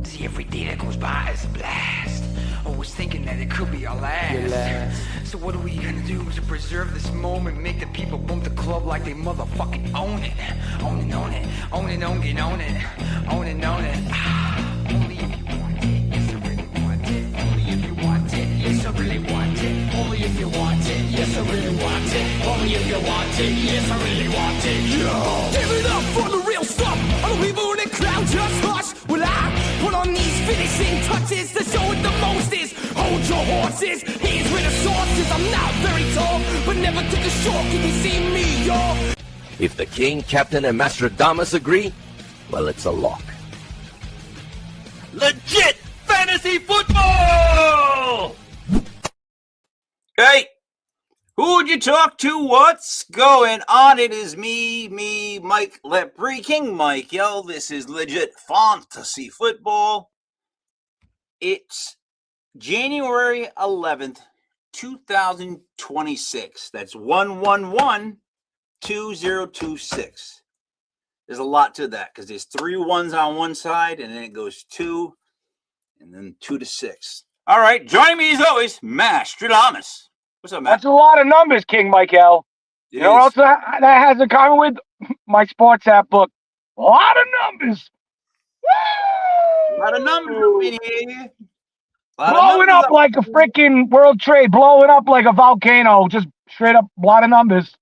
See, every day that goes by is a blast. Always thinking that it could be our last. So what are we gonna do to preserve this moment? Make the people bump the club like they motherfucking own it. Own it, own it, own it, own it, own it, own it, own it. Only if you want it, yes I really want it. Only if you want it, yes I really want it. Only if you want it, yes I really want it. Only if you want it, yes I really want it. Yo! Give it up for the real stuff. All the people in the crowd just hush. Well, I put on these finishing touches to show what the most is. Hold your horses, here's where the source is. I'm not very tall, but never took a short. Can you see me, y'all? If the king, captain, and Mastradamus agree, well, it's a lock. Legit fantasy football! Hey, who would you talk to? What's going on? It is me, Mike Lepre, King Mike, yo. This is legit fantasy football. It's January 11th, 2026. That's 111-2026. There's a lot to that because there's 3 ones on one side and then it goes 2 and then 2 to 6. All right, joining me as always, Mastradamus. What's up, Matt? That's a lot of numbers, King Michael. You know what else that has in common with my sports app book? A lot of numbers. Woo! A lot of numbers in here. Blowing up like a freaking World Trade, blowing up like a volcano, just straight up a lot of numbers.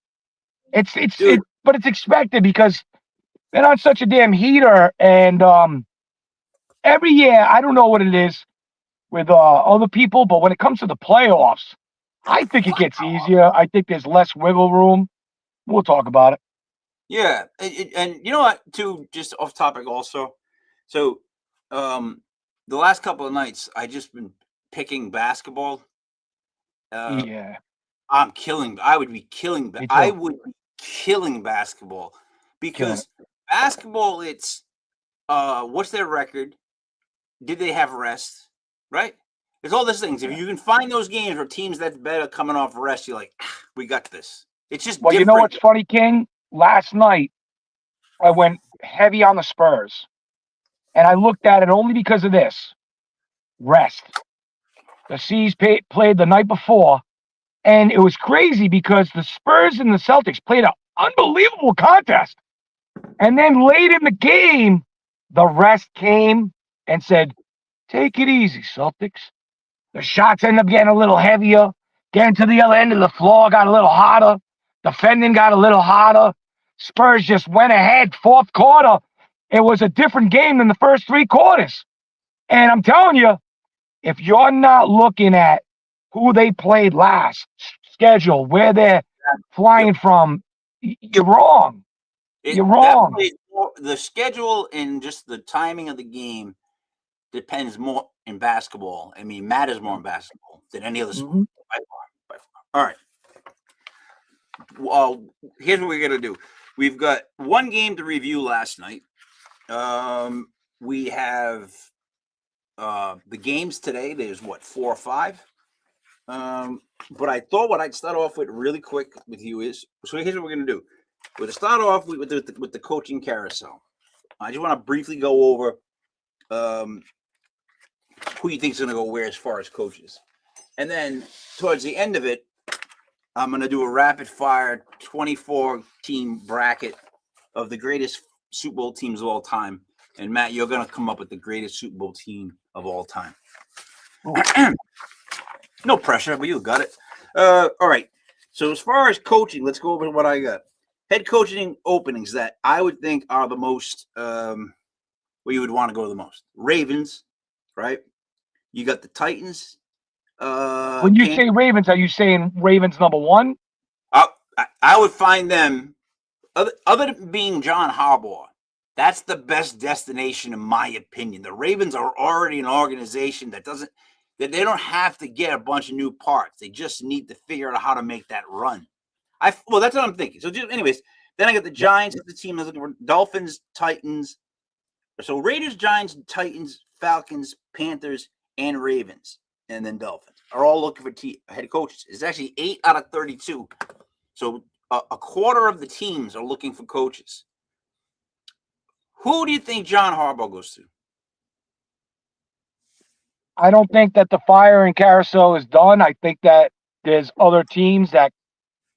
But it's expected because they're not such a damn heater. And every year, I don't know what it is with other people, but when it comes to the playoffs, I think it gets easier. I think there's less wiggle room. We'll talk about it. Yeah, and you know what, too, just off topic also. So, the last couple of nights, I just been picking basketball. Yeah. I would be killing basketball because basketball, it's what's their record? Did they have rest? Right? There's all these things. If you can find those games where teams that's better coming off rest, you're like, we got this. It's just well, different. You know what's funny, King? Last night, I went heavy on the Spurs. And I looked at it only because of this. Rest. The C's played the night before. And it was crazy because the Spurs and the Celtics played an unbelievable contest. And then late in the game, the rest came and said, take it easy, Celtics. The shots end up getting a little heavier. Getting to the other end of the floor got a little hotter. Defending got a little hotter. Spurs just went ahead. Fourth quarter, it was a different game than the first 3 quarters. And I'm telling you, if you're not looking at who they played last, schedule, where they're flying from, you're wrong. You're wrong. The schedule and just the timing of the game depends more in basketball. I mean, matters more in basketball than any other sport. By far. All right. Well, here's what we're going to do. We've got one game to review last night. We have the games today. There's 4 or 5. But I thought what I'd start off with really quick with you is, so here's what we're going to do. We're going to start off with the coaching carousel. I just want to briefly go over who you think is going to go where as far as coaches. And then towards the end of it, I'm going to do a rapid fire 24-team bracket of the greatest Super Bowl teams of all time. And Matt, you're going to come up with the greatest Super Bowl team of all time. No pressure, but you got it. All right. So as far as coaching, let's go over what I got. Head coaching openings that I would think are the most, where you would want to go the most. Ravens, right? You got the Titans. When you say Ravens, are you saying Ravens number 1? I would find them, other than being John Harbaugh, that's the best destination in my opinion. The Ravens are already an organization that they don't have to get a bunch of new parts. They just need to figure out how to make that run. Well, that's what I'm thinking. So anyways, then I got the Giants as the team. I was looking for Dolphins, Titans. So Raiders, Giants, Titans, Falcons, Panthers, and Ravens, and then Dolphins are all looking for head coaches. It's actually 8 out of 32. So a quarter of the teams are looking for coaches. Who do you think John Harbaugh goes to? I don't think that the firing carousel is done. I think that there's other teams that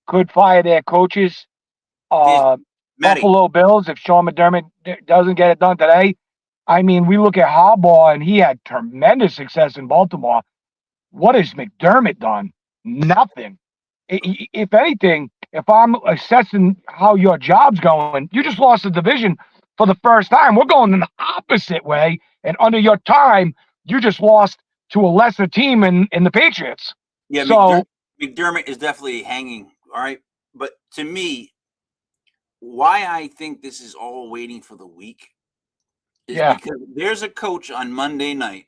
could fire their coaches. There's many. Buffalo Bills, if Sean McDermott doesn't get it done today. I mean, we look at Harbaugh, and he had tremendous success in Baltimore. What has McDermott done? Nothing. If anything, if I'm assessing how your job's going, you just lost the division for the first time. We're going in the opposite way. And under your time, you just lost to a lesser team in the Patriots. Yeah, so McDermott is definitely hanging. All right. But to me, why I think this is all waiting for the week is because there's a coach on Monday night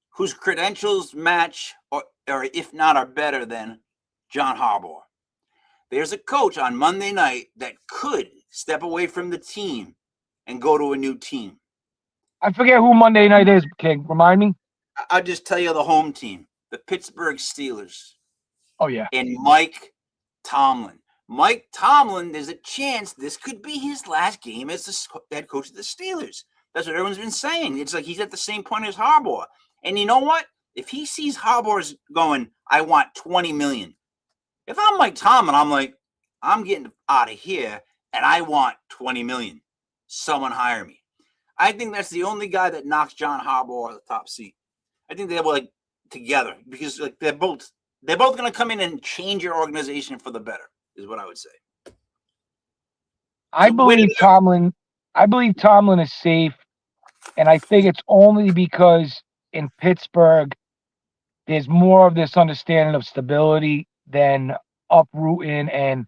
whose credentials match or if not are better than John Harbaugh. There's a coach on Monday night that could step away from the team and go to a new team. I forget who Monday night is, King. Remind me. I'll just tell you the home team, the Pittsburgh Steelers. Oh, yeah. And Mike Tomlin. Mike Tomlin, there's a chance this could be his last game as the head coach of the Steelers. That's what everyone's been saying. It's like he's at the same point as Harbaugh. And you know what? If he sees Harbaugh's going, I want $20 million. If I'm Mike Tomlin, I'm like, I'm getting out of here, and I want $20 million. Someone hire me. I think that's the only guy that knocks John Harbaugh out of the top seat. I think they were like together because like they're both going to come in and change your organization for the better. Is what I would say. I believe Tomlin is safe, and I think it's only because in Pittsburgh there's more of this understanding of stability than uprooting and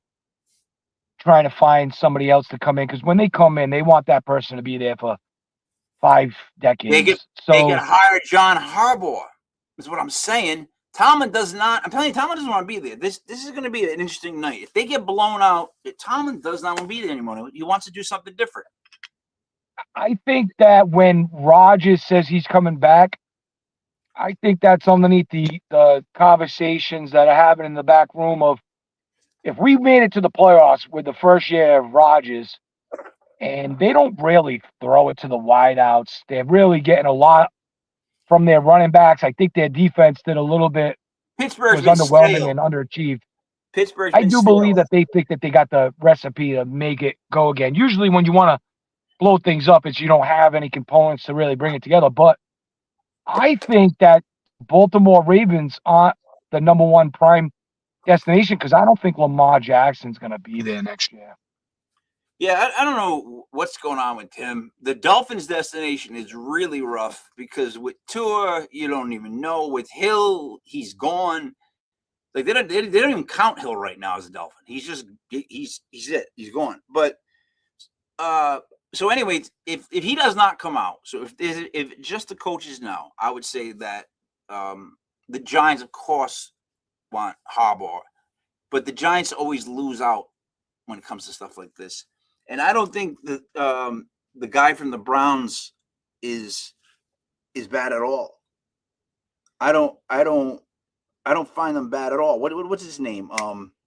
trying to find somebody else to come in. Because when they come in, they want that person to be there for 5 decades. They get hired John Harbaugh. Is what I'm saying. Tomlin does not. I'm telling you, Tomlin doesn't want to be there. This is going to be an interesting night. If they get blown out, Tomlin does not want to be there anymore. He wants to do something different. I think that when Rodgers says he's coming back, I think that's underneath the conversations that are happening in the back room of if we made it to the playoffs with the first year of Rodgers, and they don't really throw it to the wideouts. They're really getting a lot from their running backs. I think their defense did a little bit. Pittsburgh's was underwhelming stale. And underachieved. Pittsburgh's I do stale. believe that they think that they got the recipe to make it go again. Usually when you want to blow things up, it's you don't have any components to really bring it together. But I think that Baltimore Ravens aren't the number one prime destination because I don't think Lamar Jackson's going to be there next year. Yeah, I don't know what's going on with him. The Dolphins' destination is really rough because with Tua, you don't even know. With Hill, he's gone. Like they don't even count Hill right now as a Dolphin. He's it. He's gone. But so anyways, if he does not come out, so if just the coaches now, I would say that the Giants, of course, want Harbaugh, but the Giants always lose out when it comes to stuff like this. And I don't think that the guy from the Browns is bad at all. I don't find him bad at all. What's his name?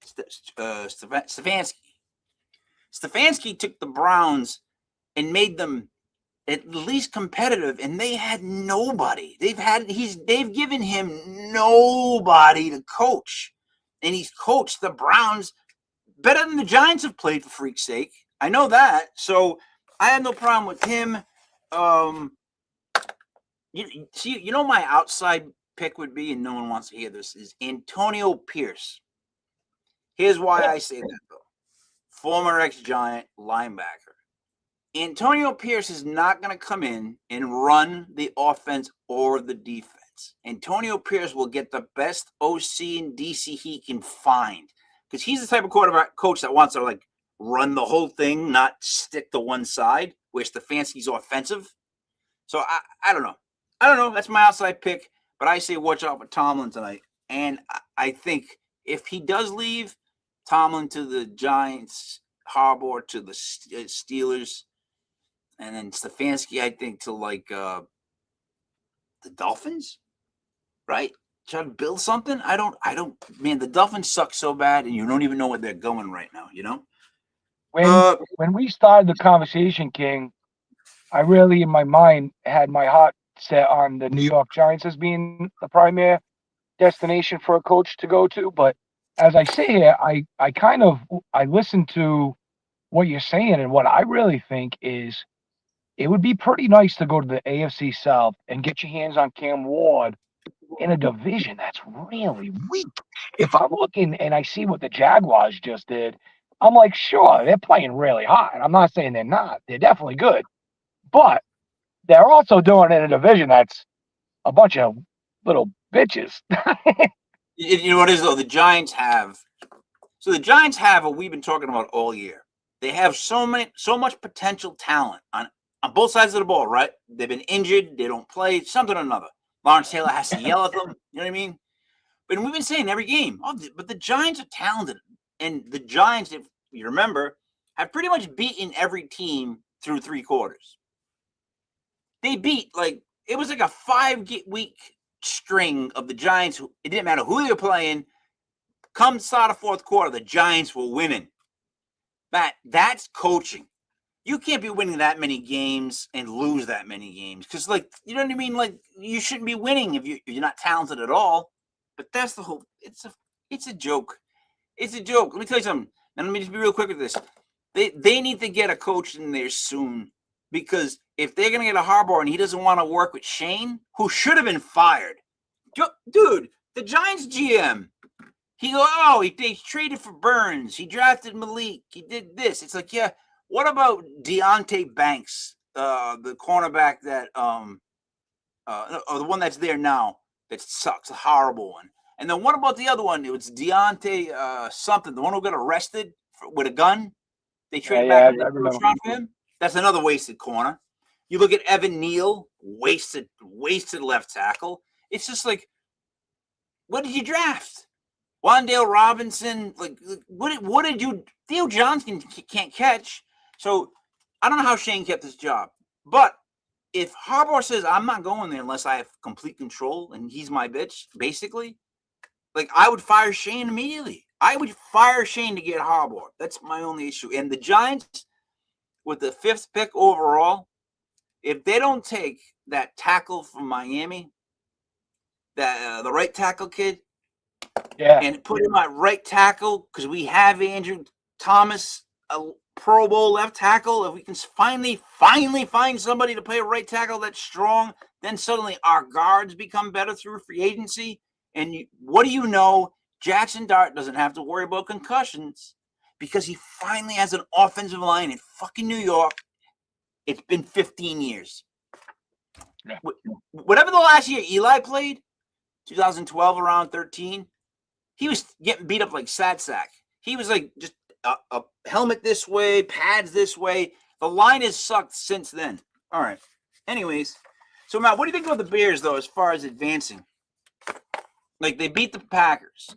Stefanski. Stefanski took the Browns and made them at least competitive, and they had nobody. They've given him nobody to coach, and he's coached the Browns better than the Giants have played, for freak's sake. I know that, so I have no problem with him. You know my outside pick would be, and no one wants to hear this, is Antonio Pierce. Here's why I say that, though. Former ex-Giant linebacker. Antonio Pierce is not going to come in and run the offense or the defense. Antonio Pierce will get the best OC and DC he can find because he's the type of quarterback coach that wants to like run the whole thing, not stick to one side, where Stefanski's offensive. So I don't know. That's my outside pick, but I say watch out for Tomlin tonight. And I think if he does leave, Tomlin to the Giants, Harbaugh to the Steelers, and then Stefanski, I think, to like the Dolphins, right? Try to build something. I don't. Man, the Dolphins suck so bad, and you don't even know where they're going right now. You know. When we started the conversation, King, I really, in my mind, had my heart set on the New York Giants as being the primary destination for a coach to go to. But as I say here, I listen to what you're saying, and what I really think is it would be pretty nice to go to the AFC South and get your hands on Cam Ward in a division that's really weak. If I'm looking and I see what the Jaguars just did, I'm like, sure, they're playing really hot. And I'm not saying they're not. They're definitely good. But they're also doing it in a division that's a bunch of little bitches. You know what it is, though? The Giants have what we've been talking about all year. They have so much potential talent on both sides of the ball, right? They've been injured, they don't play, something or another. Lawrence Taylor has to yell at them, you know what I mean? But we've been saying every game, but the Giants are talented. And the Giants, if you remember, have pretty much beaten every team through 3 quarters. They beat, it was like a 5-week string of the Giants. It didn't matter who they were playing. Come start of 4th quarter, the Giants were winning. Matt, that's coaching. You can't be winning that many games and lose that many games. Because, you know what I mean? You shouldn't be winning if you're not talented at all. But that's the whole, it's a joke. It's a joke. Let me tell you something. And let me just be real quick with this. They need to get a coach in there soon. Because if they're going to get a Harbaugh and he doesn't want to work with Shane, who should have been fired. Dude, the Giants GM, they traded for Burns. He drafted Malik. He did this. It's like, yeah, what about Deontay Banks, the cornerback that, the one that's there now that sucks, a horrible one. And then what about the other one? It was Deontay something, the one who got arrested with a gun. They traded back in the first round for him. That's another wasted corner. You look at Evan Neal, wasted left tackle. It's just like, what did you draft? Wan'Dale Robinson, what did you? Theo Johnson can't catch. So I don't know how Shane kept his job. But if Harbaugh says, I'm not going there unless I have complete control and he's my bitch, basically, I would fire Shane immediately. I would fire Shane to get Harbaugh. That's my only issue. And the Giants, with the 5th pick overall, if they don't take that tackle from Miami, that the right tackle kid, and put him at right tackle, because we have Andrew Thomas, a Pro Bowl left tackle. If we can finally find somebody to play a right tackle that's strong, then suddenly our guards become better through free agency. And what do you know? Jackson Dart doesn't have to worry about concussions because he finally has an offensive line in fucking New York. It's been 15 years. Yeah. Whatever the last year Eli played, 2012 around 13, he was getting beat up like Sad Sack. He was just a helmet this way, pads this way. The line has sucked since then. All right. Anyways, so Matt, what do you think about the Bears though, as far as advancing? They beat the Packers.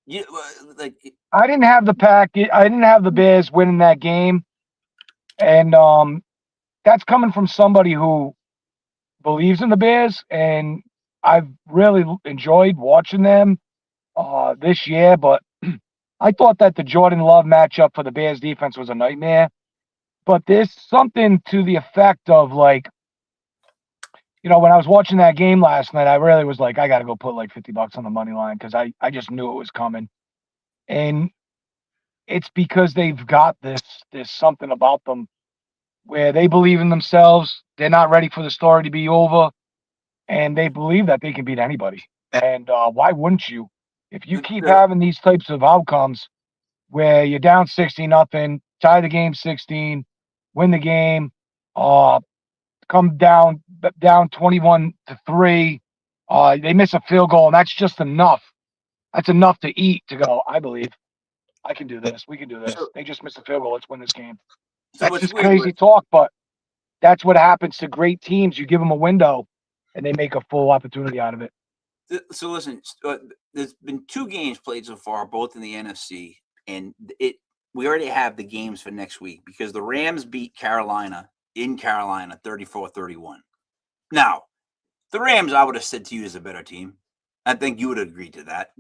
I didn't have the Bears winning that game, and that's coming from somebody who believes in the Bears, and I've really enjoyed watching them this year. But I thought that the Jordan Love matchup for the Bears defense was a nightmare. But there's something to the effect of when I was watching that game last night, I really was like, I got to go put $50 on the money line because I just knew it was coming. And it's because they've got there's something about them where they believe in themselves. They're not ready for the story to be over. And they believe that they can beat anybody. And why wouldn't you? If you keep having these types of outcomes where you're down 60-0, tie the game 16, win the game, come down 21-3, they miss a field goal, and that's just enough. That's enough to eat to go, I believe. I can do this. We can do this. They just missed a field goal. Let's win this game. That's just crazy talk, but that's what happens to great teams. You give them a window, and they make a full opportunity out of it. So listen, there's been 2 games played so far, both in the NFC, and we already have the games for next week because the Rams beat Carolina in Carolina 34-31. Now, the Rams, I would have said to you, is a better team. I think you would agree to that.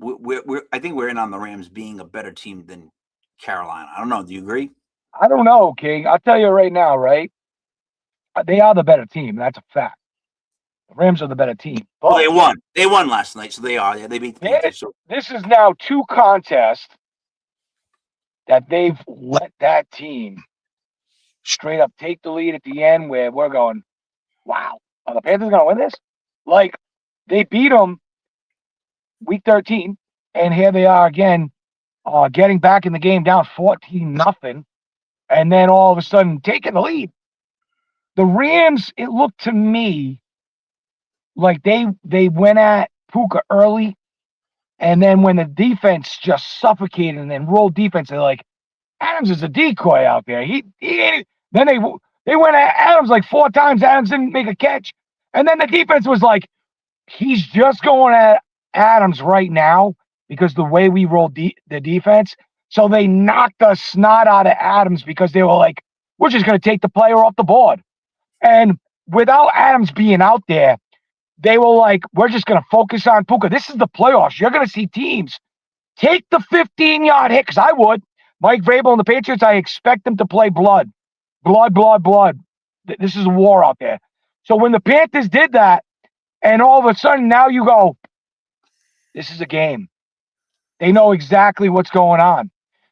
I think we're in on the Rams being a better team than Carolina. I don't know. Do you agree? I don't know, King. I'll tell you right now, right? They are the better team. That's a fact. The Rams are the better team. But Well, they won. They won last night, so they are. Yeah, they beat the Panthers. So this is now 2 contests that they've let that team straight up take the lead at the end where we're going, wow, are the Panthers going to win this? Like, they beat them week 13, and here they are again, getting back in the game down 14-0, and then all of a sudden taking the lead. The Rams, it looked to me like they went at Puka early, and then when the defense just suffocated and then rolled defense, they're like, Adams is a decoy out there. He ain't. Then they went at Adams like 4 times. Adams didn't make a catch, and then the defense was like, he's just going at Adams right now because the way we rolled the defense. So they knocked the snot out of Adams because they were like, we're just going to take the player off the board. And without Adams being out there, they were like, we're just going to focus on Puka. This is the playoffs. You're going to see teams take the 15-yard hit, because I would. Mike Vrabel and the Patriots, I expect them to play blood. Blood. This is a war out there. So when the Panthers did that, and all of a sudden now you go, this is a game. They know exactly what's going on.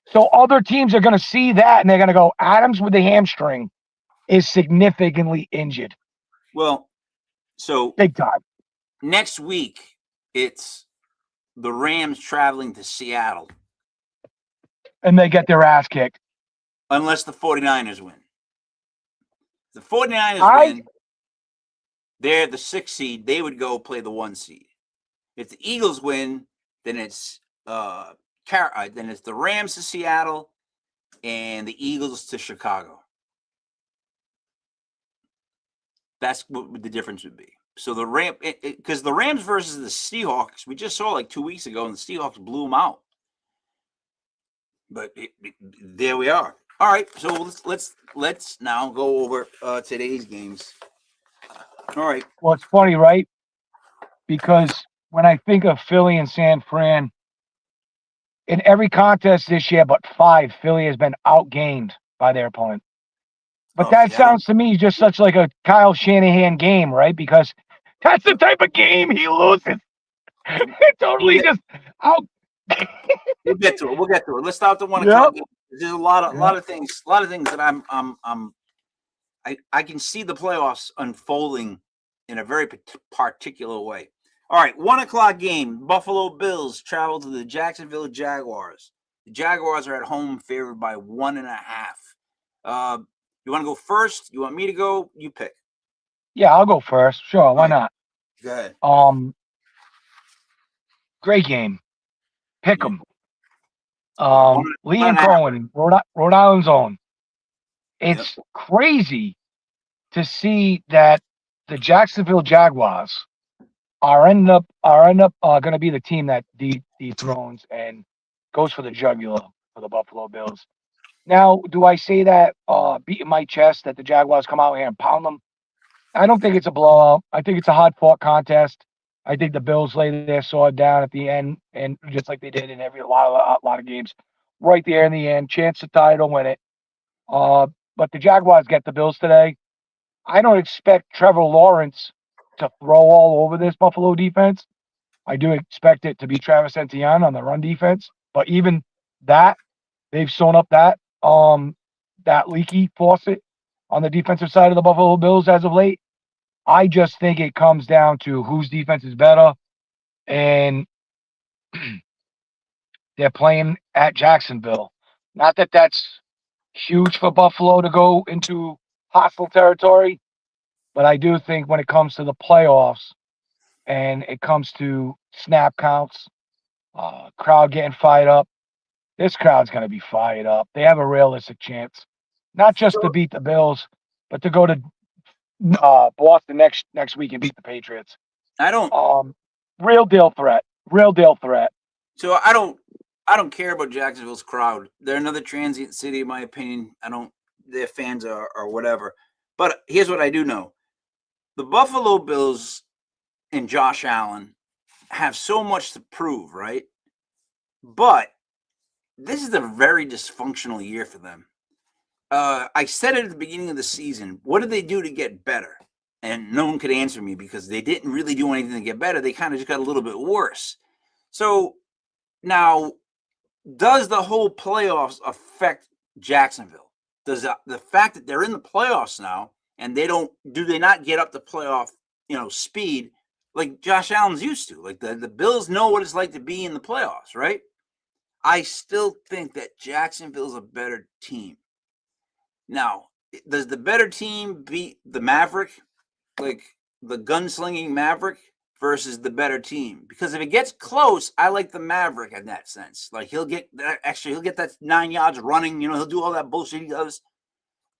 So other teams are going to see that, and they're going to go, Adams with the hamstring is significantly injured. Well, so big time. Next week, it's the Rams traveling to Seattle. And they get their ass kicked. Unless the 49ers win. The 49ers win, they're the 6th seed. They would go play the 1 seed. If the Eagles win, then it's the Rams to Seattle and the Eagles to Chicago. That's what the difference would be. So the because the Rams versus the Seahawks, we just saw like 2 weeks ago, and the Seahawks blew them out. But there we are. All right, so let's now go over today's games. All right. Well, it's funny, right? Because when I think of Philly and San Fran, in every contest this year but 5, Philly has been outgained by their opponent. But that sounds to me just such like a Kyle Shanahan game, right? Because that's the type of game he loses. Totally just out. We'll get to it. Let's start the 1 o'clock game. There's a lot of things that I can see the playoffs unfolding in a very particular way. All right, 1 o'clock game. Buffalo Bills travel to the Jacksonville Jaguars. The Jaguars are at home, favored by 1.5. You want to go first? You want me to go? You pick. Yeah, I'll go first. Sure, why not? Go ahead. Great game. Pick 'em. Liam Cohen, Rhode Island's own. It's crazy to see that the Jacksonville Jaguars are end up going to be the team that dethrones and goes for the jugular for the Buffalo Bills. Now, do I say that beating my chest that the Jaguars come out here and pound them? I don't think it's a blowout. I think it's a hard-fought contest. I think the Bills lay their sword down at the end, and just like they did in a lot of games, right there in the end, chance to title, win it. But the Jaguars get the Bills today. I don't expect Trevor Lawrence to throw all over this Buffalo defense. I do expect it to be Travis Etienne on the run defense, but even that, they've sewn up that leaky faucet on the defensive side of the Buffalo Bills as of late. I just think it comes down to whose defense is better, and they're playing at Jacksonville. Not that that's huge for Buffalo to go into hostile territory, but I do think when it comes to the playoffs and it comes to snap counts, crowd getting fired up, this crowd's going to be fired up. They have a realistic chance, not just to beat the Bills, but to go to Boston next week and beat the Patriots. Real deal threat. So I don't care about Jacksonville's crowd. They're another transient city, in my opinion. Their fans are whatever. But here's what I do know. The Buffalo Bills and Josh Allen have so much to prove, right? But this is a very dysfunctional year for them. I said it at the beginning of the season. What did they do to get better? and no one could answer me because they didn't really do anything to get better. They kind of just got a little bit worse. So now, does the whole playoffs affect Jacksonville? Does the fact that they're in the playoffs now and they not get up to playoff, speed like Josh Allen's used to? Like the Bills know what it's like to be in the playoffs, right? I still think that Jacksonville's a better team. Now, does the better team beat the Maverick, like the gunslinging Maverick versus the better team? Because if it gets close, I like the Maverick in that sense. Like he'll get that 9 yards running, he'll do all that bullshit he does.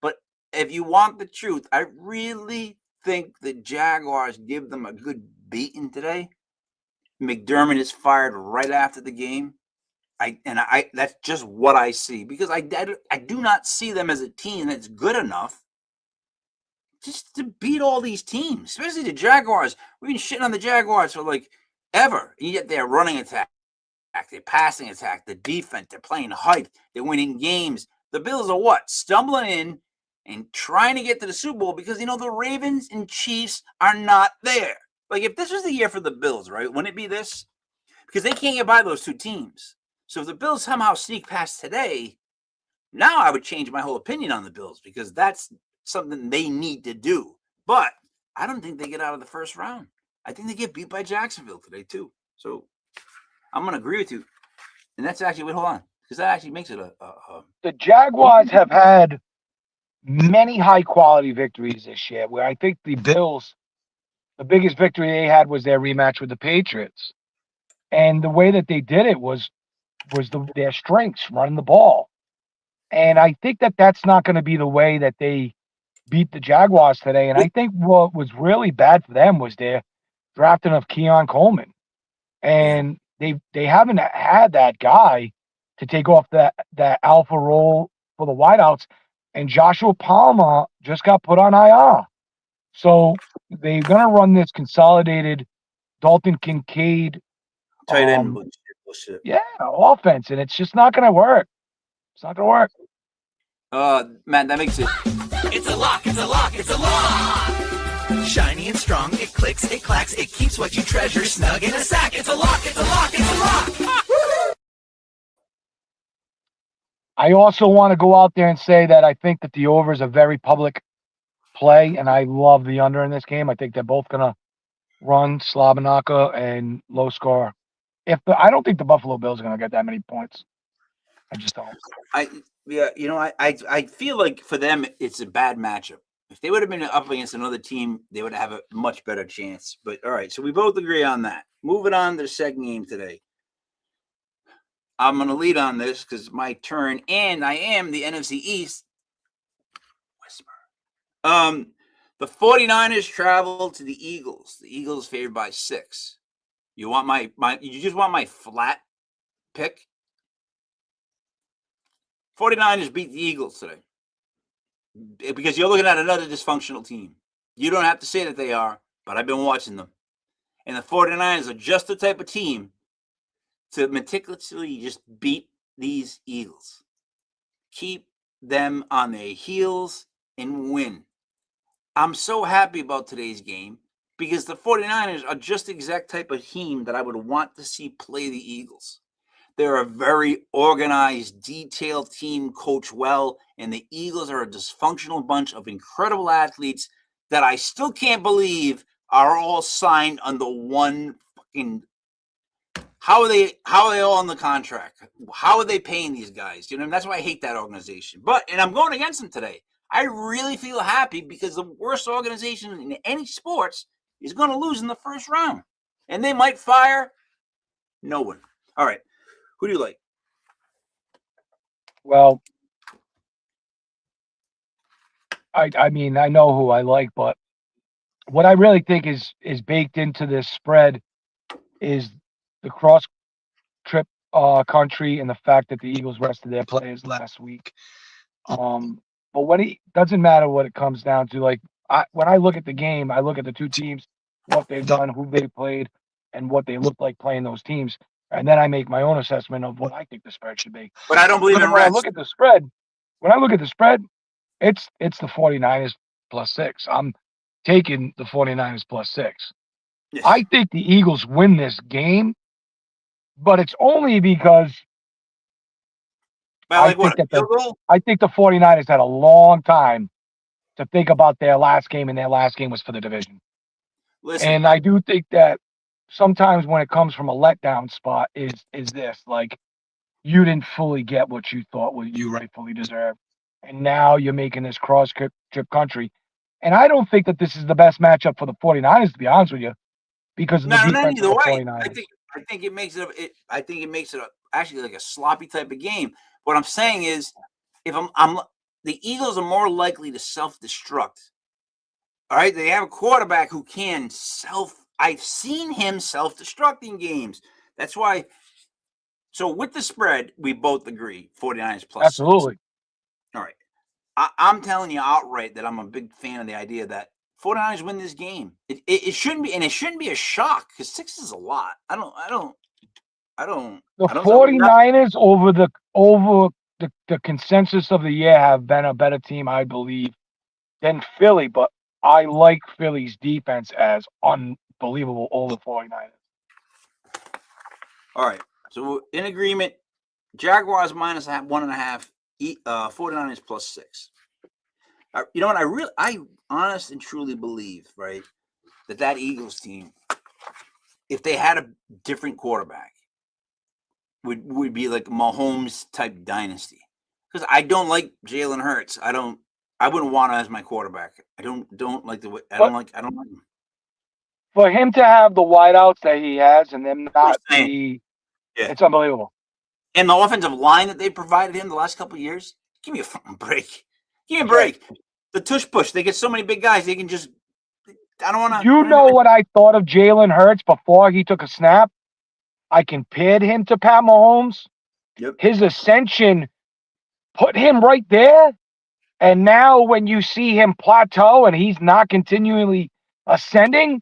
But if you want the truth, I really think the Jaguars give them a good beating today. McDermott is fired right after the game. That's just what I see, because I do not see them as a team that's good enough just to beat all these teams, especially the Jaguars. We've been shitting on the Jaguars for like ever. And yet their running attack, their passing attack, the defense, they're playing hype, they're winning games. The Bills are what? Stumbling in and trying to get to the Super Bowl because, the Ravens and Chiefs are not there. Like if this was the year for the Bills, right? Wouldn't it be this? Because they can't get by those two teams. So if the Bills somehow sneak past today, now I would change my whole opinion on the Bills because that's something they need to do. But I don't think they get out of the first round. I think they get beat by Jacksonville today too. So I'm going to agree with you. And that's actually, hold on, because that actually makes it The Jaguars have had many high-quality victories this year, where I think the Bills, the biggest victory they had was their rematch with the Patriots. And the way that they did it was their strengths, running the ball. And I think that that's not going to be the way that they beat the Jaguars today. And I think what was really bad for them was their drafting of Keon Coleman. And they haven't had that guy to take off that alpha role for the wideouts. And Joshua Palmer just got put on IR. So they're going to run this consolidated Dalton Kincaid tight end bullshit. Yeah, offense, and it's just not going to work. It's not going to work. Man, that makes it. It's a lock, it's a lock, it's a lock! Shiny and strong, it clicks, it clacks, it keeps what you treasure snug in a sack. It's a lock, it's a lock, it's a lock! I also want to go out there and say that I think that the over is a very public play, and I love the under in this game. I think they're both going to run Slabanaka and low score. I don't think the Buffalo Bills are going to get that many points. I just don't. I feel like for them it's a bad matchup. If they would have been up against another team, they would have a much better chance. But all right, so we both agree on that. Moving on to the second game today. I'm going to lead on this because it's my turn, and I am the NFC East. Whisper. The 49ers travel to the Eagles. The Eagles favored by 6. You want you just want my flat pick? 49ers beat the Eagles today because you're looking at another dysfunctional team. You don't have to say that they are, but I've been watching them. And the 49ers are just the type of team to meticulously just beat these Eagles. Keep them on their heels and win. I'm so happy about today's game because the 49ers are just the exact type of team that I would want to see play the Eagles. They're a very organized, detailed team, coached well, and the Eagles are a dysfunctional bunch of incredible athletes that I still can't believe are all signed under one fucking. How are they all on the contract? How are they paying these guys? That's why I hate that organization. And I'm going against them today. I really feel happy because the worst organization in any sports is going to lose in the first round. And they might fire no one. All right. Who do you like? Well, I mean, I know who I like, but what I really think is baked into this spread is the cross trip country and the fact that the Eagles rested their players last week. But when it doesn't matter what it comes down to, like when I look at the game, I look at the two teams, what they've done, who they played, and what they look like playing those teams. And then I make my own assessment of what I think the spread should be. But I don't believe in when I look at the spread, it's the 49ers plus 6. taking the 49ers +6. Yes. I think the Eagles win this game, but it's only because By like what, a field goal? I think the 49ers had a long time to think about their last game, and their last game was for the division. Listen, And I do think that sometimes when it comes from a letdown spot is this, like, you didn't fully get what you thought what you rightfully deserved. And now you're making this cross trip country. And I don't think that this is the best matchup for the 49ers, to be honest with you, because of the no, not defense of either the way. 49ers. I think it makes it actually like a sloppy type of game. What I'm saying is, if I'm the Eagles are more likely to self-destruct. All right, they have a quarterback who can I've seen him self-destructing games. That's why. So with the spread, we both agree 49ers +6. Absolutely. All right. I'm telling you outright that I'm a big fan of the idea that 49ers win this game. It shouldn't be, and it shouldn't be a shock because 6 is a lot. I don't. The 49ers over the consensus of the year have been a better team, I believe, than Philly, but I like Philly's defense as unbelievable over 49ers. All right. So we're in agreement. Jaguars -1.5. 49ers +6. You know what? I honest and truly believe, right, that Eagles team, if they had a different quarterback, would be like Mahomes type dynasty. Because I don't like Jalen Hurts. I wouldn't want him as my quarterback. I don't like the way. I don't like him. For him to have the wideouts that he has and them not be, it's unbelievable. And the offensive line that they provided him the last couple of years, give me a fucking break. Give me a break. Right. The tush push. They get so many big guys. They can just. I don't want to. You know what I thought of Jalen Hurts before he took a snap? I compared him to Pat Mahomes. Yep. His ascension put him right there. And now when you see him plateau and he's not continually ascending,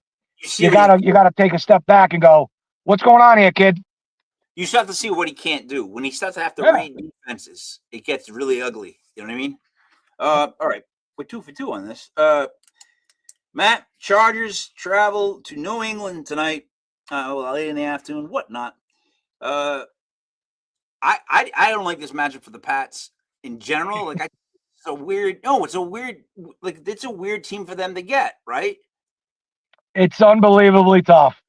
you gotta take a step back and go, what's going on here, kid? You start to see what he can't do. When he starts to have to read defenses, it gets really ugly. You know what I mean? All right. We're 2 for 2 on this. Matt, Chargers travel to New England tonight. Late in the afternoon, whatnot. I don't like this matchup for the Pats in general. Like, it's a weird team for them to get, right? It's unbelievably tough.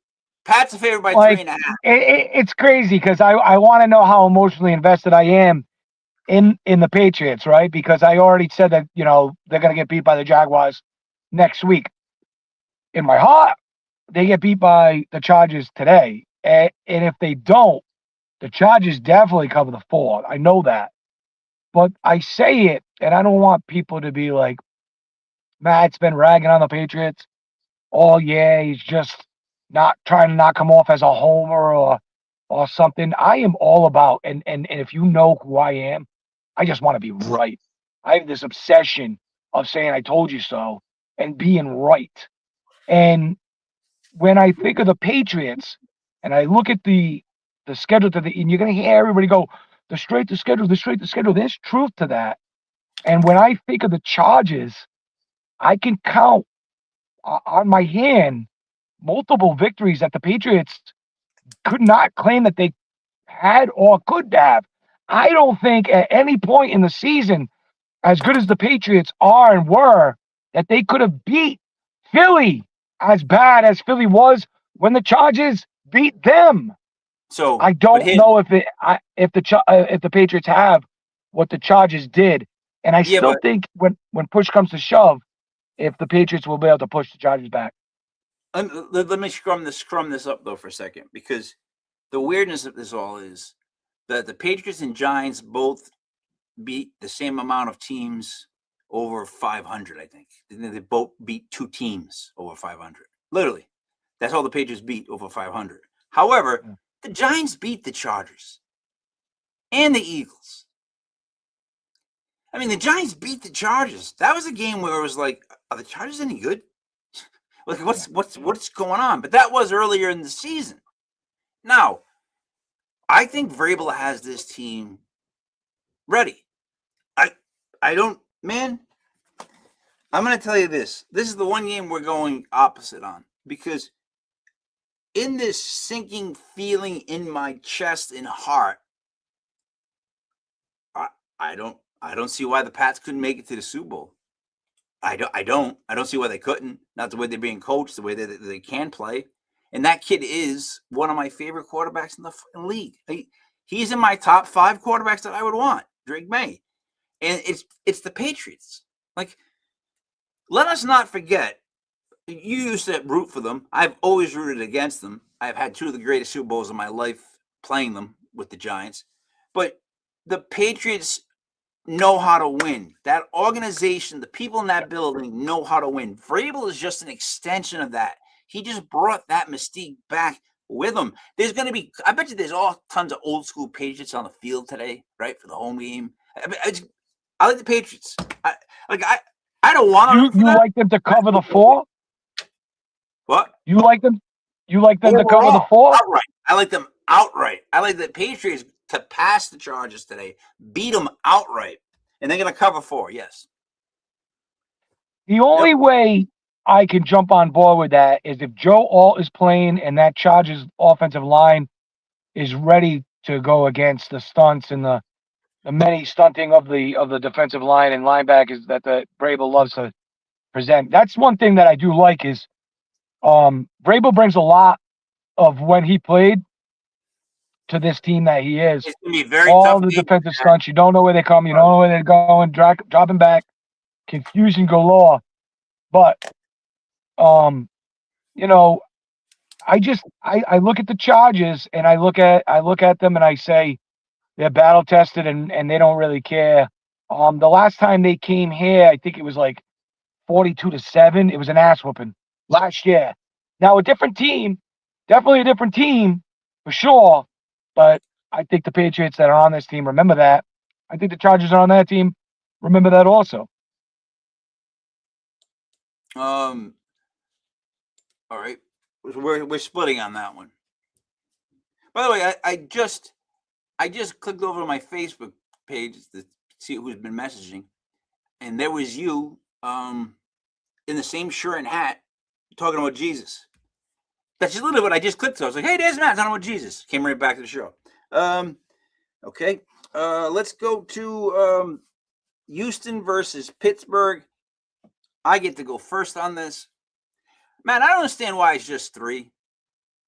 Pat's a favorite by 3.5. It's crazy because I want to know how emotionally invested I am in the Patriots, right? Because I already said that, they're going to get beat by the Jaguars next week. In my heart, they get beat by the Chargers today. And if they don't, the Chargers definitely cover the 4. I know that. But I say it, and I don't want people to be like, Matt's been ragging on the Patriots. Oh, yeah, he's just not trying to knock him off as a homer or something. I am all about, and if you know who I am, I just want to be right. I have this obsession of saying I told you so and being right. And when I think of the Patriots and I look at the schedule and you're going to hear everybody go, the straight to schedule. There's truth to that. And when I think of the Chargers, I can count on my hand multiple victories that the Patriots could not claim that they had or could have. I don't think at any point in the season, as good as the Patriots are and were, that they could have beat Philly as bad as Philly was when the Chargers beat them. So I don't know if the Patriots have what the Chargers did, and I still think when push comes to shove, if the Patriots will be able to push the Chargers back. Let me scrum this up though for a second, because the weirdness of this all is that the Patriots and Giants both beat the same amount of teams over 500. I think they both beat 2 teams over 500. Literally, that's all the Patriots beat over 500. However, the Giants beat the Chargers and the Eagles. I mean, the Giants beat the Chargers. That was a game where it was like, are the Chargers any good? Like, what's going on? But that was earlier in the season. Now, I think Vrabel has this team ready. I don't, man. I'm going to tell you this. This is the one game we're going opposite on, because in this sinking feeling in my chest and heart, I don't see why the Pats couldn't make it to the Super Bowl. I don't see why they couldn't. Not the way they're being coached, the way that they can play. And that kid is one of my favorite quarterbacks in the league. He's in my top 5 quarterbacks that I would want, Drake May. And it's the Patriots. Like, let us not forget, you used to root for them. I've always rooted against them. I've had 2 of the greatest Super Bowls of my life playing them with the Giants. But the Patriots know how to win. That organization, the people in that building know how to win. Vrabel is just an extension of that. He just brought that mystique back with him. There's going to be, I bet you there's all tons of old school Patriots on the field today, right, for the home game. I like the Patriots. I don't want to. You like them to cover the 4? What? You like them? You like them Overall, to cover the 4? Outright. I like them outright. I like the Patriots to pass the Chargers today, beat them outright, and they're going to cover 4. Yes. The only way I can jump on board with that is if Joe Alt is playing and that Chargers offensive line is ready to go against the stunts and the many stunting of the defensive line and linebackers that the Vrabel loves to present. That's one thing that I do like is Vrabel brings a lot of when he played to this team that he is. It's going to be very all tough. The defensive stunts, you don't know where they come, you don't know where they're going, dropping back, confusion galore. But you know, I look at the Chargers and I look at them and I say they're battle tested and they don't really care. The last time they came here, I think it was like 42-7. It was an ass whooping last year. Now a different team, definitely a different team for sure. But I think the Patriots that are on this team remember that. I think the Chargers are on that team remember that also. All right, we're splitting on that one. By the way, I just clicked over to my Facebook page to see who's been messaging, and there was you in the same shirt and hat talking about Jesus. That's just literally what I just clicked to. I was like, hey, there's Matt talking about Jesus. Came right back to the show. Okay. Let's go to Houston versus Pittsburgh. I get to go first on this. Matt, I don't understand why it's just 3.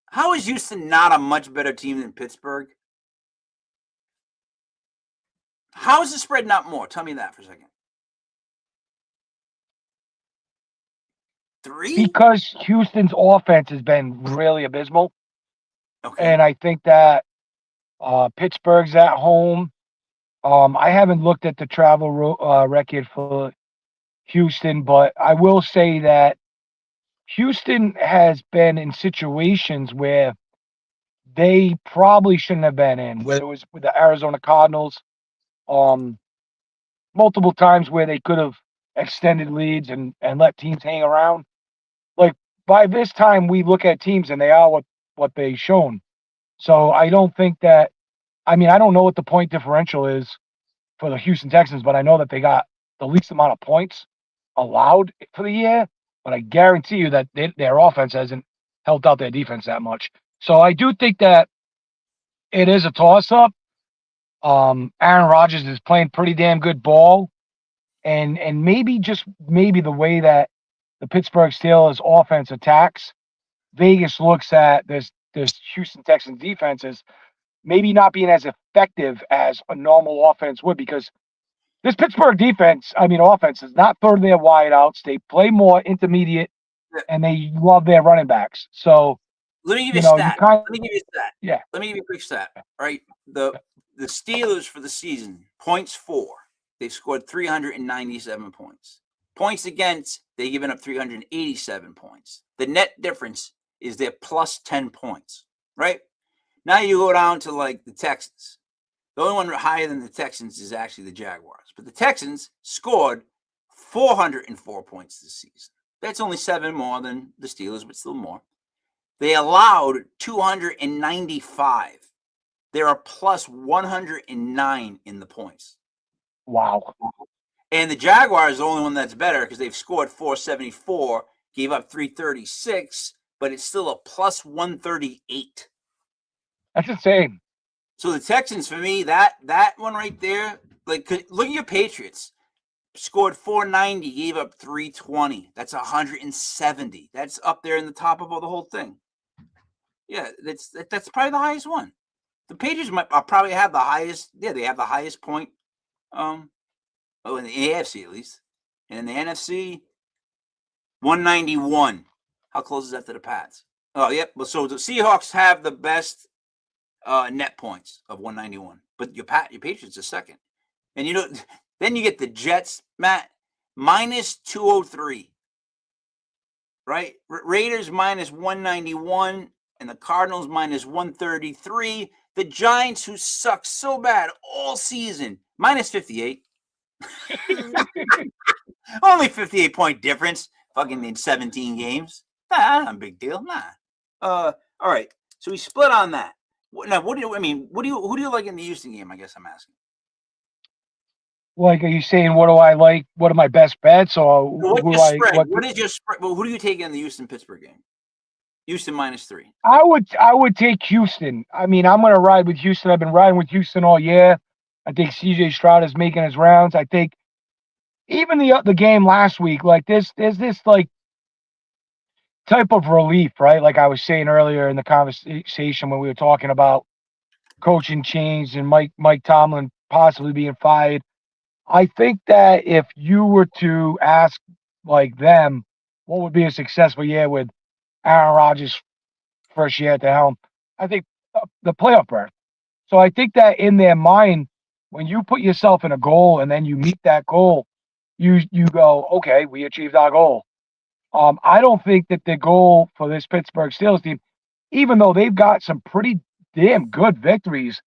How is Houston not a much better team than Pittsburgh? How is the spread not more? Tell me that for a second. 3? Because Houston's offense has been really abysmal. Okay. And I think that Pittsburgh's at home. I haven't looked at the travel record for Houston, but I will say that Houston has been in situations where they probably shouldn't have been in, whether it was with the Arizona Cardinals, multiple times where they could have extended leads and let teams hang around. Like by this time, we look at teams and they are what they've shown. So I don't think that. I mean, I don't know what the point differential is for the Houston Texans, but I know that they got the least amount of points allowed for the year. But I guarantee you that their offense hasn't helped out their defense that much. So I do think that it is a toss-up. Aaron Rodgers is playing pretty damn good ball. And maybe the way that the Pittsburgh Steelers offense attacks, Vegas looks at this Houston Texans defense as maybe not being as effective as a normal offense would, because this Pittsburgh offense does not throw their wideouts. They play more intermediate, and they love their running backs. So let me give you a stat. Let me give you a stat. Yeah. Let me give you a quick stat. All right. The Steelers for the season, points for, they've scored 397 points. Points against, they've given up 387 points. The net difference is they're plus 10 points, right? Now you go down to like the Texans. The only one higher than the Texans is actually the Jaguars. But the Texans scored 404 points this season. That's only 7 more than the Steelers, but still more. They allowed 295. They're a plus 109 in the points. Wow. And the Jaguars are the only one that's better because they've scored 474, gave up 336, but it's still a plus 138. That's insane. So the Texans, for me, that one right there, like, look at your Patriots. Scored 490, gave up 320. That's 170. That's up there in the top of the whole thing. Yeah, that's probably the highest one. The Patriots might probably have the highest. Yeah, they have the highest point. In the AFC at least, and in the NFC, 191. How close is that to the Pats? Oh, yep. Well, so the Seahawks have the best net points of 191, but your Patriots are second, and then you get the Jets, Matt, minus 203. Right, Raiders minus 191, and the Cardinals minus 133. The Giants, who suck so bad all season, minus 58. Only 58-point difference. Fucking in 17 games. Not a big deal. Nah. All right. So we split on that. Now, who do you like in the Houston game? I guess I'm asking. Like, are you saying what do I like? What are my best bets, or What is your spread? Well, who do you take in the Houston-Pittsburgh game? Houston minus 3. I would take Houston. I mean, I'm going to ride with Houston. I've been riding with Houston all year. I think CJ Stroud is making his rounds. I think even the game last week, like there's this like type of relief, right? Like I was saying earlier in the conversation when we were talking about coaching change and Mike Tomlin possibly being fired. I think that if you were to ask like them, what would be a successful year with Aaron Rodgers' first year at the helm, I think the playoff berth. So I think that in their mind, when you put yourself in a goal and then you meet that goal, you go, okay, we achieved our goal. I don't think that the goal for this Pittsburgh Steelers team, even though they've got some pretty damn good victories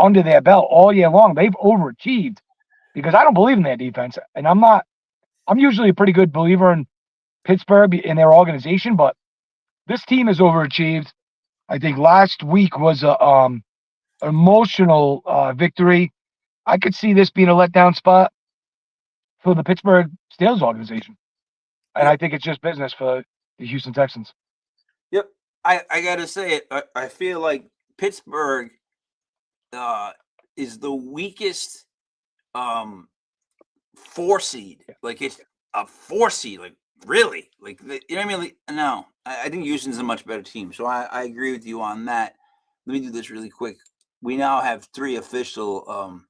under their belt all year long, they've overachieved because I don't believe in their defense. And I'm usually a pretty good believer in Pittsburgh in their organization, but this team has overachieved. I think last week was a emotional victory. I could see this being a letdown spot for the Pittsburgh Steelers organization. And I think it's just business for the Houston Texans. Yep. I got to say it. I feel like Pittsburgh is the weakest 4 seed. Like it's a 4 seed. Like really? Like you know what I mean? Like, no, I think Houston's a much better team. So I agree with you on that. Let me do this really quick. We now have 3 official.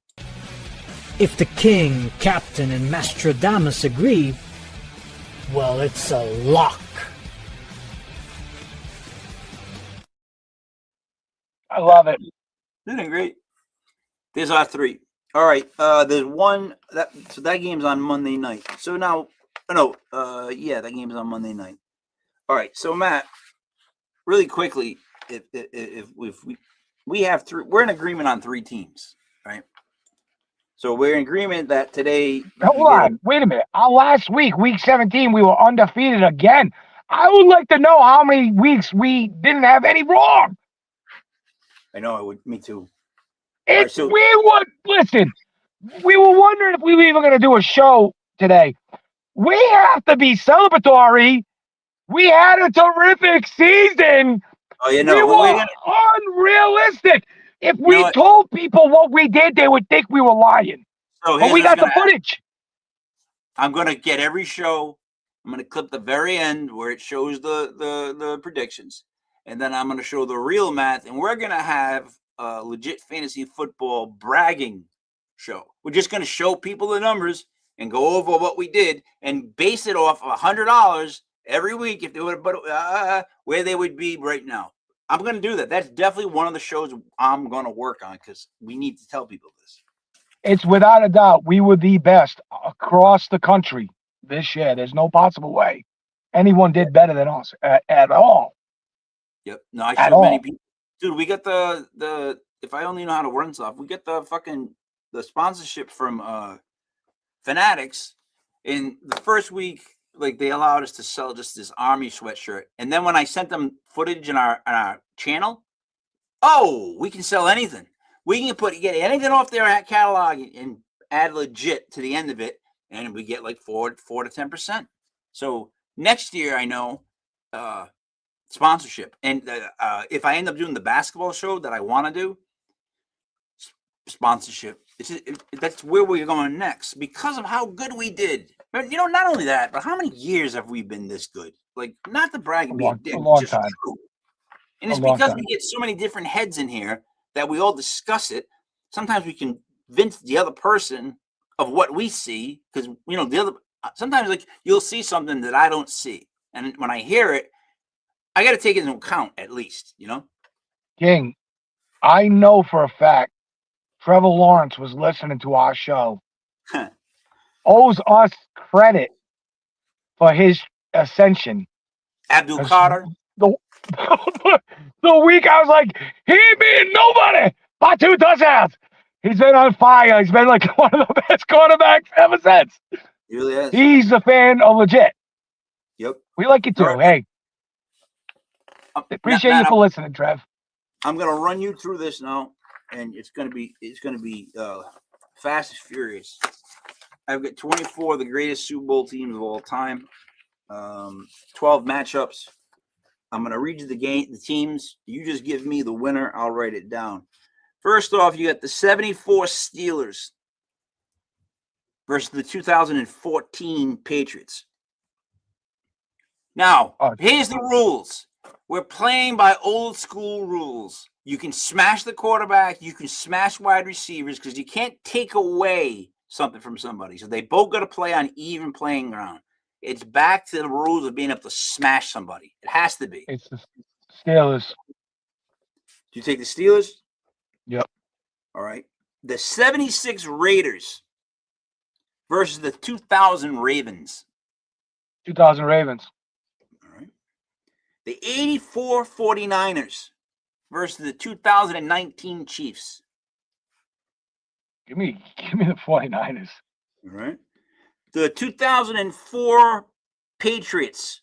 If the king, captain, and Mastradamus agree, well, it's a lock. I love it. Isn't it great? There's our 3. All right. There's one that game's on Monday night. So now, that game's on Monday night. All right. So Matt, really quickly, if we have 3, we're in agreement on 3 teams, right? So we're in agreement that today. Hold on. Wait a minute. Last week, week 17, we were undefeated again. I would like to know how many weeks we didn't have any wrong. I know. Me too. Listen, we were wondering if we were even going to do a show today. We have to be celebratory. We had a terrific season. Oh, you we know, were unrealistic. If we told people what we did, they would think we were lying. So but we got the footage. I'm going to get every show. I'm going to clip the very end where it shows the predictions. And then I'm going to show the real math. And we're going to have a legit fantasy football bragging show. We're just going to show people the numbers and go over what we did and base it off $100 every week if they would where they would be right now. I'm going to do that. That's definitely one of the shows I'm going to work on because we need to tell people this. It's without a doubt, we were the best across the country this year. There's no possible way anyone did better than us at all. Yep. No, I showed many people. Dude, we got the if I only know how to run stuff, we get the sponsorship from Fanatics. In the first week, like they allowed us to sell just this Army sweatshirt. And then when I sent them footage on our channel, we can sell anything. We can get anything off their catalog and add legit to the end of it. and we get like 4 to 10%. So next year, I know sponsorship, and if I end up doing the basketball show that I want to do, sponsorship. That's where we're going next because of how good we did. But not only that, but how many years have we been this good? Like, not to brag and be a dick, a long just time. true. And it's because we get so many different heads in here that we all discuss it. Sometimes we convince the other person of what we see because the other. Sometimes like you'll see something that I don't see, and when I hear it, I got to take it into account at least. King, I know for a fact Trevor Lawrence was listening to our show. Owes us credit for his ascension. Abdul Carter. The week I was like, he ain't being nobody by 2 touchdowns. He's been on fire. He's been like one of the best quarterbacks ever since. He really is. He's a fan of legit. Yep. We like you too. Right. Hey. Appreciate you for listening, Trev. I'm gonna run you through this now, and it's gonna be fast and furious. I've got 24 of the greatest Super Bowl teams of all time. 12 matchups. I'm gonna read you the teams. You just give me the winner. I'll write it down. First off, you got the 74 Steelers versus the 2014 Patriots. Now, here's the rules. We're playing by old school rules. You can smash the quarterback. You can smash wide receivers because you can't take away something from somebody. So they both got to play on even playing ground. It's back to the rules of being able to smash somebody. It has to be. It's the Steelers. Do you take the Steelers? Yep. All right. The 76 Raiders versus the 2000 Ravens. 2000 Ravens. All right. The 84 49ers versus the 2019 Chiefs. Give me the 49ers. All right. The 2004 Patriots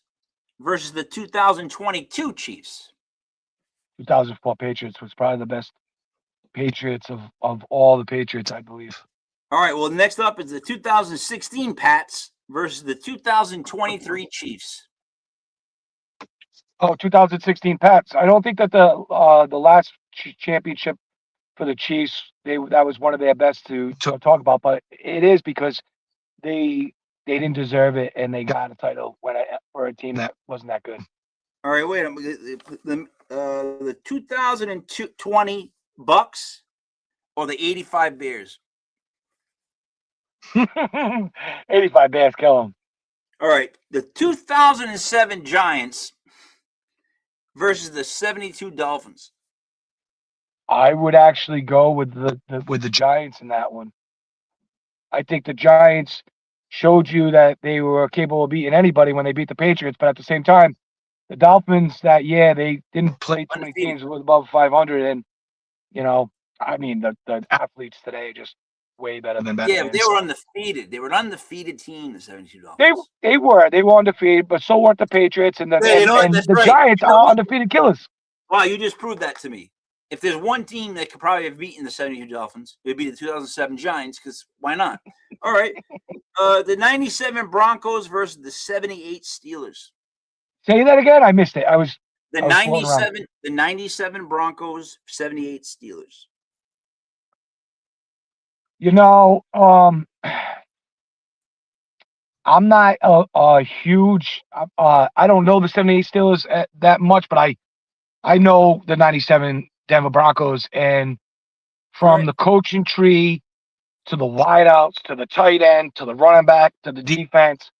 versus the 2022 Chiefs. 2004 Patriots was probably the best Patriots of all the Patriots, I believe. All right. Well, next up is the 2016 Pats versus the 2023 Chiefs. Oh, 2016 Pats. I don't think that the last championship for the Chiefs, that was one of their best to talk about, but it is because they didn't deserve it and they got a title for a team that wasn't that good. All right, wait a minute. The 2020 Bucks or the 85 Bears? 85 Bears, kill them. All right, the 2007 Giants versus the 72 Dolphins. I would actually go with the Giants in that one. I think the Giants showed you that they were capable of beating anybody when they beat the Patriots, but at the same time, the Dolphins that year, they didn't play too many teams with above 500, and I mean the athletes today are just way better than back then. Yeah, they were undefeated. They were an undefeated team, the 72 Dolphins. They were undefeated, but so weren't the Patriots, and the Giants are undefeated killers. Wow, you just proved that to me. If there's one team that could probably have beaten the 72 Dolphins, it would be the 2007 Giants, because why not? All right. The 97 Broncos versus the 78 Steelers. Say that again? I missed it. The 97 Broncos, 78 Steelers. I'm not a huge I don't know the 78 Steelers that much, but I know the 97 Denver Broncos, and from the coaching tree to the wideouts to the tight end to the running back to the defense,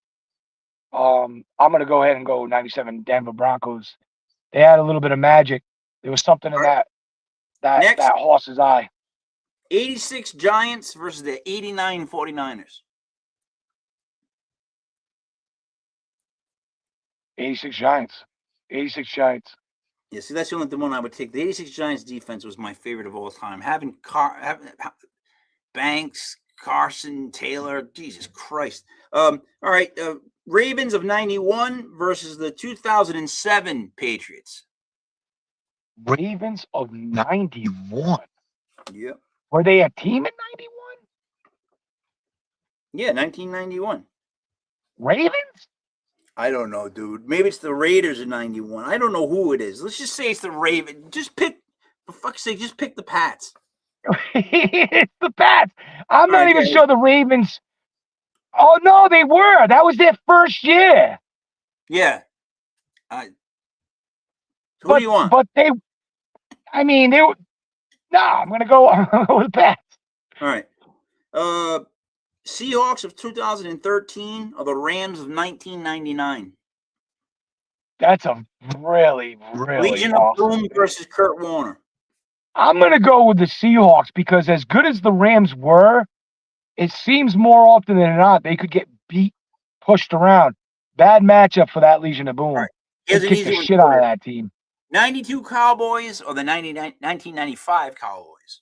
I'm going to go ahead and go 97 Denver Broncos. They had a little bit of magic. There was something in that horse's eye. 86 Giants versus the 89 49ers. 86 Giants. 86 Giants. Yeah, see, that's the only one I would take. The 86 Giants defense was my favorite of all time. Having Banks, Carson, Taylor, Jesus Christ. All right, Ravens of 91 versus the 2007 Patriots. Ravens of 91? Yep. Were they a team in 91? Yeah, 1991. Ravens? I don't know, dude. Maybe it's the Raiders in 91. I don't know who it is. Let's just say it's the Ravens. Just pick, for fuck's sake, just pick the Pats. It's the Pats. I'm All not right, even guys. sure the Ravens. Oh no, they were. That was their first year. Yeah. Who do you want? But they. I mean, they were. No, I'm gonna go with the Pats. All right. Seahawks of 2013 or the Rams of 1999? That's a really, really Legion of awesome Boom pick. versus Kurt Warner. I'm gonna go with the Seahawks because as good as the Rams were, it seems more often than not they could get beat, pushed around. Bad matchup for that Legion of Boom. All right. They Here's an kicked easy the one shit for out of you. that team. 92 Cowboys or the 1995 Cowboys?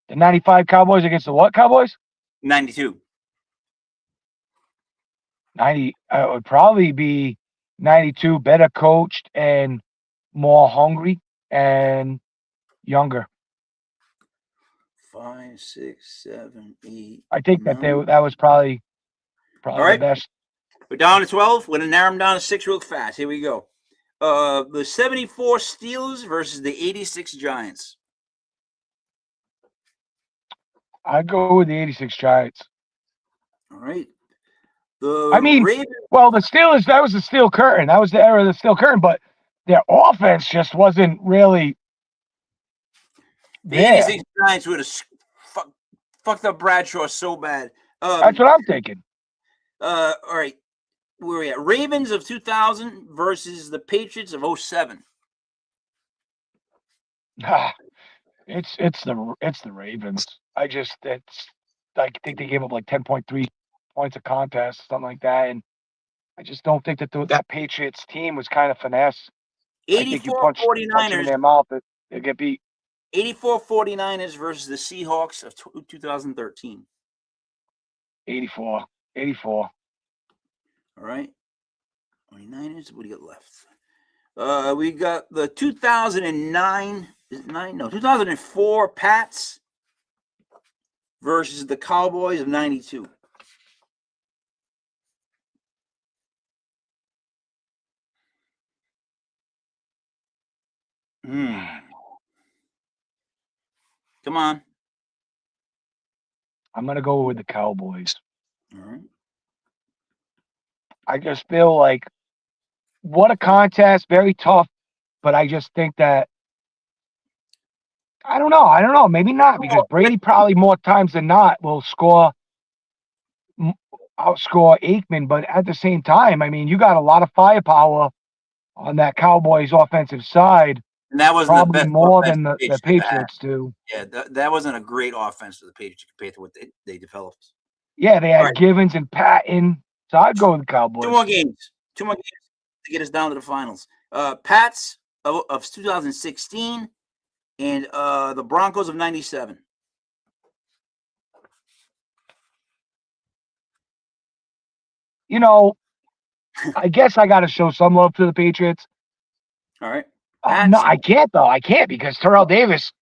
The 95 Cowboys against the what Cowboys? 92. 90. It would probably be 92, better coached and more hungry and younger. 5, 6, 7, 8. I think 9. that was probably All right. the best. We're down to 12. We're going to narrow them down to 6 real fast. Here we go. The 74 Steelers versus the 86 Giants. I'd go with the 86 Giants. All right. The Ravens. Well, the Steelers, that was the Steel Curtain. That was the era of the Steel Curtain, but their offense just wasn't really there. The 86 Giants would have fucked up Bradshaw so bad. That's what I'm thinking. All right. Where are we at? Ravens of 2000 versus the Patriots of 07. It's the Ravens. I think they gave up like 10.3 points a contest, something like that, and I just don't think that Patriots team was kind of finesse. I think you punch them in their mouth, they'll get beat. 84 49ers versus the Seahawks of 2013. 84. All right. 49ers, what do you got left? We got the 2009, 2004 Pats versus the Cowboys of 92. Come on. I'm going to go with the Cowboys. All right. I just feel like what a contest, very tough, but I just think that I don't know, maybe not because Brady probably more times than not will outscore Aikman, but at the same time, I mean, you got a lot of firepower on that Cowboys offensive side. And that wasn't probably the best more than the Patriots do. Yeah, that wasn't a great offense for the Patriots compared to what they developed. Yeah, they had Givens and Patton, so I'd go with the Cowboys. Two more games to get us down to the finals. Pats of 2016 and the Broncos of 97. You know, I guess I got to show some love to the Patriots. All right. No, I can't, though. I can't because Terrell Davis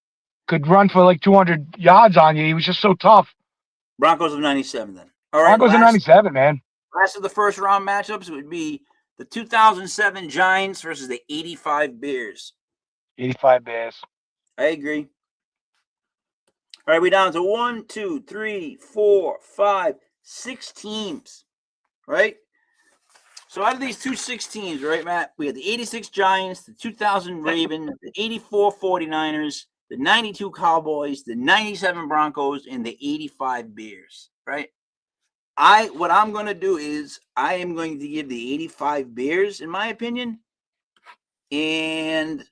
could run for like 200 yards on you. He was just so tough. Broncos of 97 then. All right. Broncos of 97, man. Last of the first round matchups would be the 2007 Giants versus the 85 Bears. 85 Bears. I agree. All right, we're down to 1, 2, 3, 4, 5, 6 teams, right? So out of these 6 teams, right, Matt, we have the 86 Giants, the 2000 Ravens, the 84 49ers, the 92 Cowboys, the 97 Broncos, and the 85 Bears, right? What I'm going to do is I am going to give the 85 Bears, in my opinion, and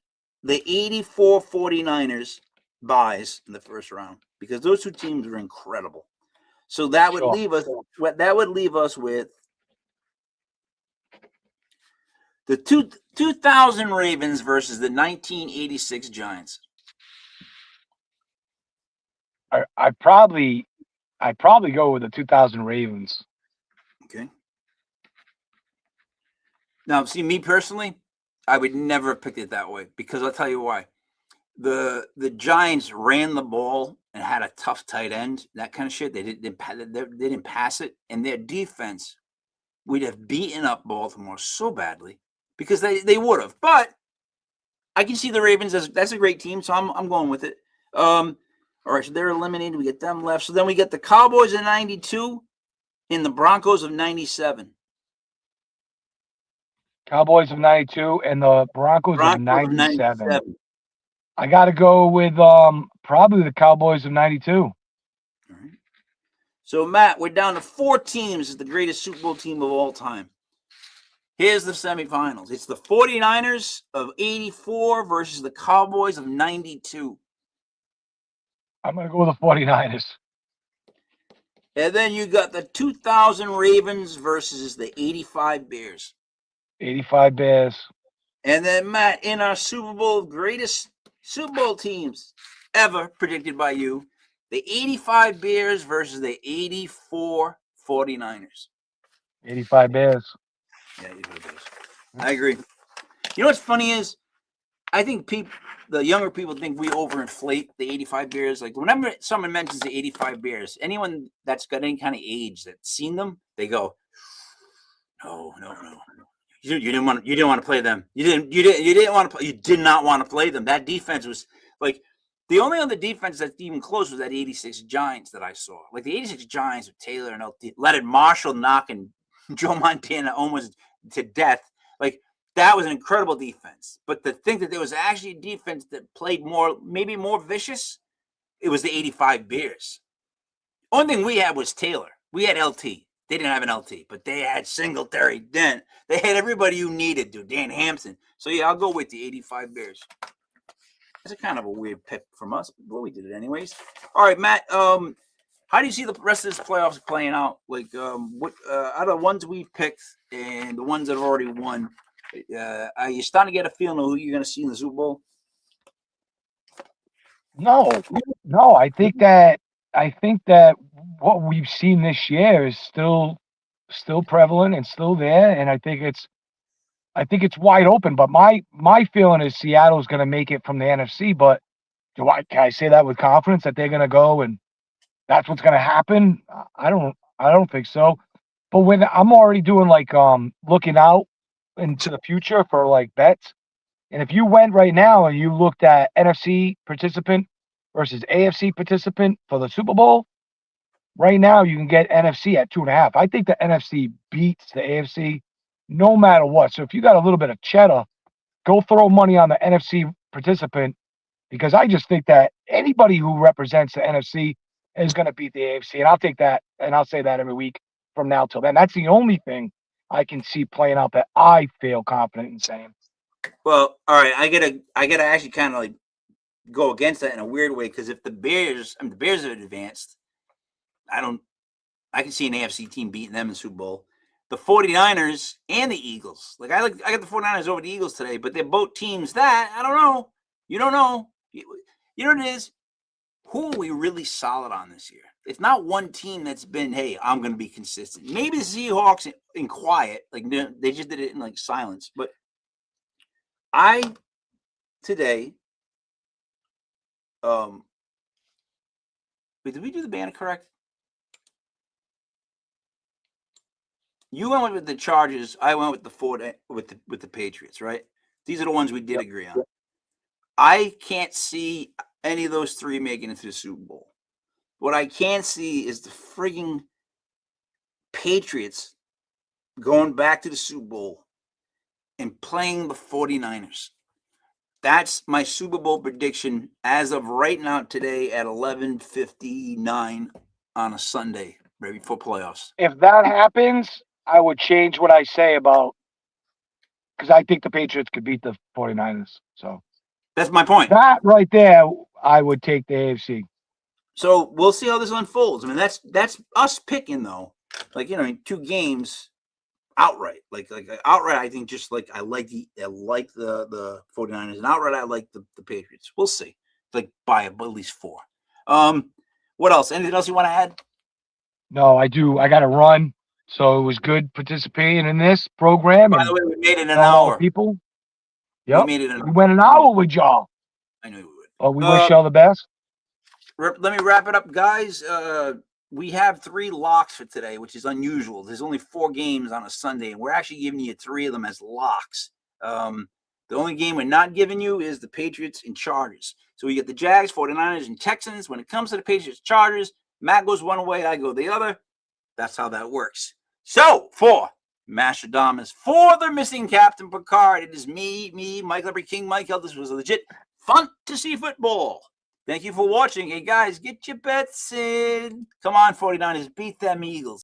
the 84 49ers buys in the first round because those 2 teams were incredible. So that would leave us with the 2000 Ravens versus the 1986 Giants. I probably go with the 2000 Ravens. Okay. Now, see, me personally, I would never have picked it that way because I'll tell you why. the Giants ran the ball and had a tough tight end, that kind of shit. They didn't pass it, and their defense would have beaten up Baltimore so badly because they would have. But I can see the Ravens as that's a great team, so I'm going with it. All right, so they're eliminated. We get them left. So then we get the Cowboys of 92 and the Broncos of 97. Cowboys of 92 and the Broncos of 97. I got to go with probably the Cowboys of 92. All right. So, Matt, we're down to 4 teams as the greatest Super Bowl team of all time. Here's the semifinals. It's the 49ers of 84 versus the Cowboys of 92. I'm going to go with the 49ers. And then you got the 2000 Ravens versus the 85 Bears. 85 Bears. And then, Matt, in our Super Bowl, greatest Super Bowl teams ever predicted by you, the 85 Bears versus the 84 49ers. 85 Bears. Yeah, 85 Bears. I agree. You know what's funny is, I think the younger people think we overinflate the 85 Bears. Like, whenever someone mentions the 85 Bears, anyone that's got any kind of age that's seen them, they go, no. You didn't want to play them. You did not want to play them. That defense was like the only other defense that's even close was that 86 Giants that I saw. Like the 86 Giants with Taylor and Leonard Marshall knocking Joe Montana almost to death. Like that was an incredible defense. But to think that there was actually a defense that played maybe more vicious, it was the 85 Bears. Only thing we had was Taylor. We had LT. They didn't have an LT, but they had Singletary, Dent. They had everybody you needed, dude. Dan Hampton. So, yeah, I'll go with the 85 Bears. That's a kind of a weird pick from us, but we did it anyways. All right, Matt, how do you see the rest of this playoffs playing out? Like, what out of the ones we picked and the ones that have already won, are you starting to get a feeling of who you're going to see in the Super Bowl? No. I think that what we've seen this year is still prevalent and still there, and I think it's wide open. But my feeling is Seattle's going to make it from the NFC. But can I say that with confidence that they're going to go and that's what's going to happen? I don't think so. But when I'm already doing like looking out into the future for like bets, and if you went right now and you looked at NFC participant versus AFC participant for the Super Bowl, right now you can get NFC at 2.5. I think the NFC beats the AFC no matter what. So if you got a little bit of cheddar, go throw money on the NFC participant, because I just think that anybody who represents the NFC is going to beat the AFC. And I'll take that, and I'll say that every week from now till then. That's the only thing I can see playing out that I feel confident in saying. Well, all right, I gotta actually kind of like go against that in a weird way, because if the Bears have advanced, I can see an AFC team beating them in the Super Bowl. The 49ers and the Eagles. Like I got the 49ers over the Eagles today, but they're both teams that I don't know. You don't know. You know what it is? Who are we really solid on this year? It's not one team that's been, hey, I'm going to be consistent. Maybe the Seahawks in quiet, like they just did it in like silence. But today, wait, did we do the banner correct? You went with the Chargers. I went with the Patriots, right? These are the ones we did agree on. I can't see any of those three making it to the Super Bowl. What I can see is the frigging Patriots going back to the Super Bowl and playing the 49ers. That's my Super Bowl prediction as of right now today at 11:59 on a Sunday, right before playoffs. If that happens, I would change what I say about, because I think the Patriots could beat the 49ers. So that's my point. That right there, I would take the AFC. So we'll see how this unfolds. I mean, that's us picking though. Like, in 2 games outright. Like outright, I think just like I like the 49ers, and outright I like the Patriots. We'll see. Like by at least 4. What else? Anything else you want to add? No, I do. I got to run. So it was good participating in this program. By the way, we made it an hour. People. Yep. We made it we went an hour with y'all. I knew we would. Well, we wish you all the best. Let me wrap it up, guys. We have 3 locks for today, which is unusual. There's only 4 games on a Sunday, and we're actually giving you 3 of them as locks. The only game we're not giving you is the Patriots and Chargers. So we get the Jags, 49ers, and Texans. When it comes to the Patriots Chargers, Matt goes one way, I go the other. That's how that works. So for Mastradamus, for the missing Captain Picard, it is me, Michael Every King Michael. This was legit fun to see football. Thank you for watching. Hey, guys, get your bets in. Come on, 49ers, beat them Eagles.